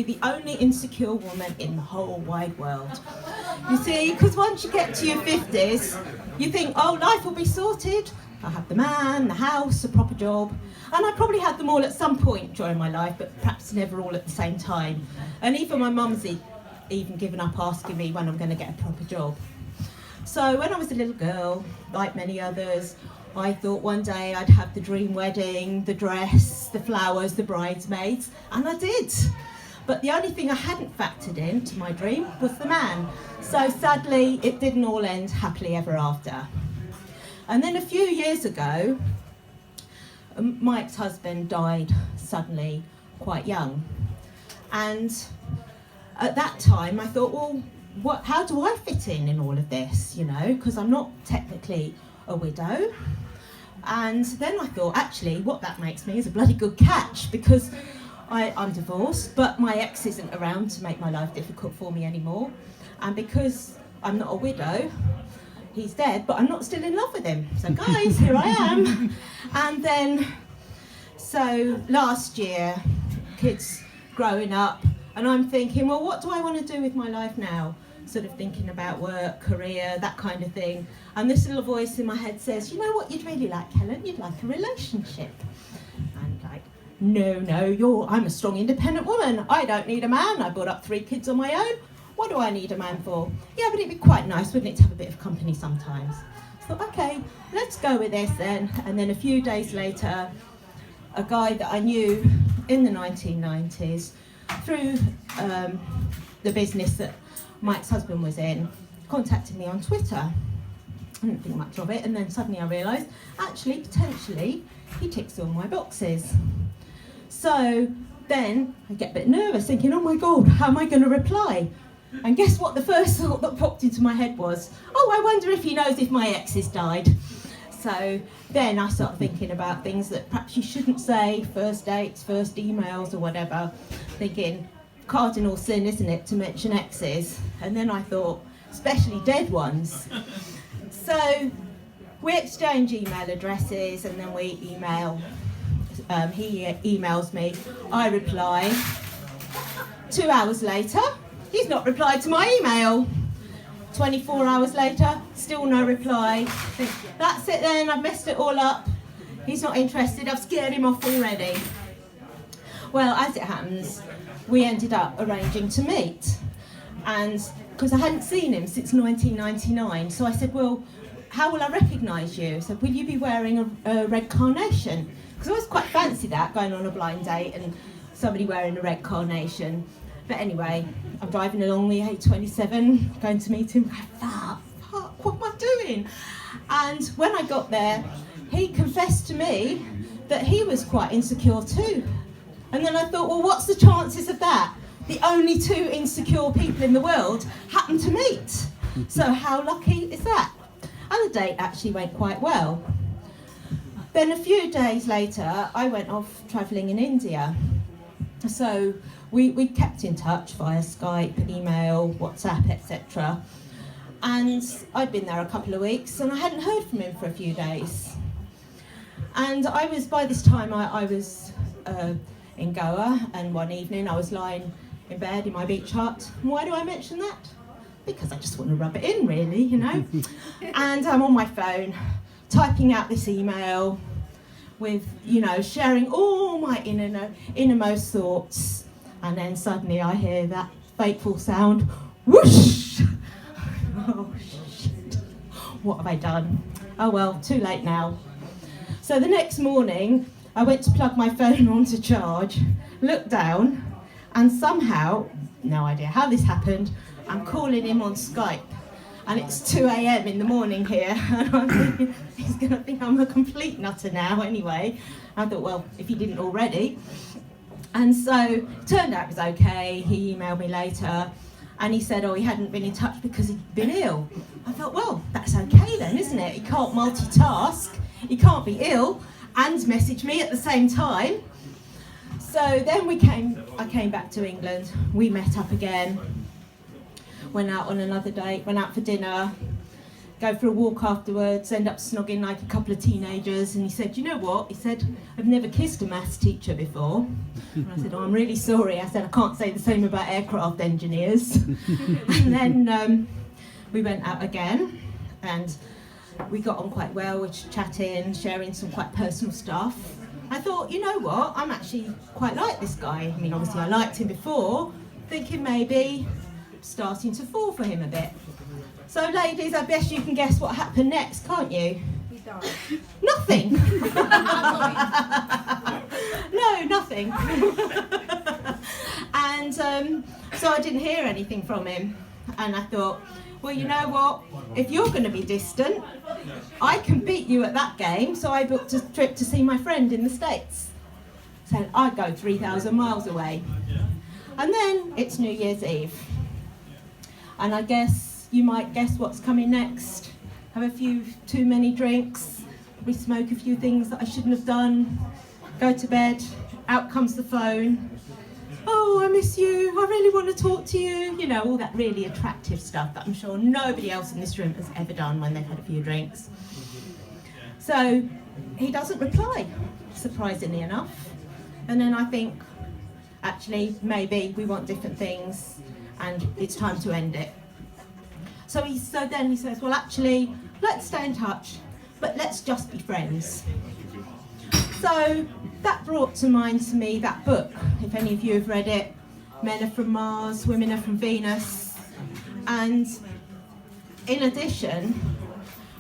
be the only insecure woman in the whole wide world. You see, because once you get to your 50s, you think, oh, life will be sorted. I have the man, the house, a proper job. And I probably had them all at some point during my life, but perhaps never all at the same time. And even my mum's even given up asking me when I'm going to get a proper job. So when I was a little girl, like many others, I thought one day I'd have the dream wedding, the dress, the flowers, the bridesmaids, and I did. But the only thing I hadn't factored into my dream was the man. So sadly, it didn't all end happily ever after. And then a few years ago, my ex-husband died suddenly, quite young. And at that time, I thought, well, how do I fit in all of this, you know, because I'm not technically a widow. And then I thought, actually, what that makes me is a bloody good catch, because I'm divorced, but my ex isn't around to make my life difficult for me anymore. And because I'm not a widow, he's dead, but I'm not still in love with him. So guys, here I am. And then, so last year, kids growing up, and I'm thinking, well, what do I want to do with my life now? Sort of thinking about work, career, that kind of thing. And this little voice in my head says, you know what you'd really like, Helen? You'd like a relationship. And like, no, I'm a strong, independent woman. I don't need a man. I brought up 3 kids on my own. What do I need a man for? Yeah, but it'd be quite nice, wouldn't it, to have a bit of company sometimes? So I thought, okay, let's go with this then. And then a few days later, a guy that I knew in the 1990s through the business that my ex-husband was in, contacted me on Twitter. I didn't think much of it, and then suddenly I realised, actually, potentially, he ticks all my boxes. So then I get a bit nervous, thinking, oh my God, how am I going to reply? And guess what the first thought that popped into my head was, oh, I wonder if he knows if my ex has died. So then I started thinking about things that perhaps you shouldn't say, first dates, first emails or whatever, thinking, cardinal sin, isn't it, to mention exes? And then I thought, especially dead ones. So we exchange email addresses and then we email. He emails me, I reply. 2 hours later, he's not replied to my email. 24 hours later, still no reply. Think, that's it then, I've messed it all up. He's not interested, I've scared him off already. Well, as it happens, we ended up arranging to meet. And because I hadn't seen him since 1999, so I said, well, how will I recognise you? So will you be wearing a red carnation? Because I always quite fancy that, going on a blind date and somebody wearing a red carnation. But anyway, I'm driving along the A27, going to meet him. Fuck, what am I doing? And when I got there, he confessed to me that he was quite insecure too. And then I thought, well, what's the chances of that? The only 2 insecure people in the world happen to meet. So how lucky is that? And the date actually went quite well. Then a few days later, I went off travelling in India. So we kept in touch via Skype, email, WhatsApp, etc. And I'd been there a couple of weeks and I hadn't heard from him for a few days. And by this time I was in Goa, and one evening I was lying in bed in my beach hut. And why do I mention that? Because I just want to rub it in, really, you know. And I'm on my phone, typing out this email with, you know, sharing all my innermost thoughts. And then suddenly I hear that fateful sound, whoosh! Oh, shit. What have I done? Oh, well, too late now. So the next morning, I went to plug my phone onto charge, looked down, and somehow, no idea how this happened, I'm calling him on Skype. And it's 2 a.m. in the morning here, and I'm thinking, he's going to think I'm a complete nutter now anyway. I thought, well, if he didn't already. And so, it turned out it was okay. He emailed me later, and he said, oh, he hadn't been in touch because he'd been ill. I thought, well, that's okay then, isn't it? He can't multitask, he can't be ill, and message me at the same time. So then I came back to England, we met up again, went out on another date, went out for dinner, go for a walk afterwards, end up snogging like a couple of teenagers, and he said, "You know what?" He said, "I've never kissed a maths teacher before." And I said, "Oh, I'm really sorry." I said, "I can't say the same about aircraft engineers." And then we went out again, and we got on quite well, we were chatting, sharing some quite personal stuff. I thought, you know what, I'm actually quite like this guy. I mean, obviously I liked him before, thinking maybe starting to fall for him a bit. So ladies, I guess you can guess what happened next, can't you? He died. Nothing. No, nothing. And so I didn't hear anything from him. And I thought, well, you know what? If you're going to be distant, I can beat you at that game. So I booked a trip to see my friend in the States. So I'd go 3,000 miles away. And then it's New Year's Eve. And I guess you might guess what's coming next. Have a few too many drinks, probably smoke a few things that I shouldn't have done, go to bed, out comes the phone. "Oh, I miss you, I really want to talk to you." You know, all that really attractive stuff that I'm sure nobody else in this room has ever done when they've had a few drinks. So he doesn't reply, surprisingly enough. And then I think, actually, maybe we want different things and it's time to end it. So then he says, "Well, actually, let's stay in touch, but let's just be friends." So that brought to mind to me that book, if any of you have read it, Men Are From Mars, Women Are From Venus. And in addition,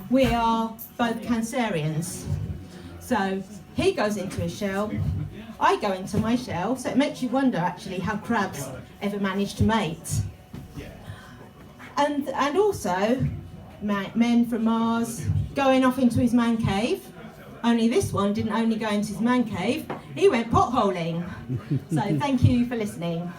we are both Cancerians. So he goes into his shell, I go into my shell, so it makes you wonder actually how crabs ever manage to mate. And also, Men from Mars going off into his man cave. Only this one didn't only go into his man cave, he went potholing. So thank you for listening.